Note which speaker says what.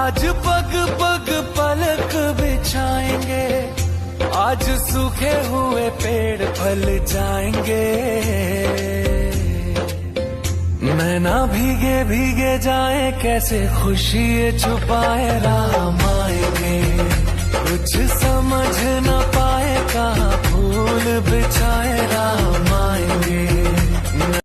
Speaker 1: आज पग पग पलक बिछाएंगे, आज सूखे हुए पेड़ फल जाएंगे। मैं ना भीगे भीगे जाए, कैसे खुशी छुपाए राम आएंगे।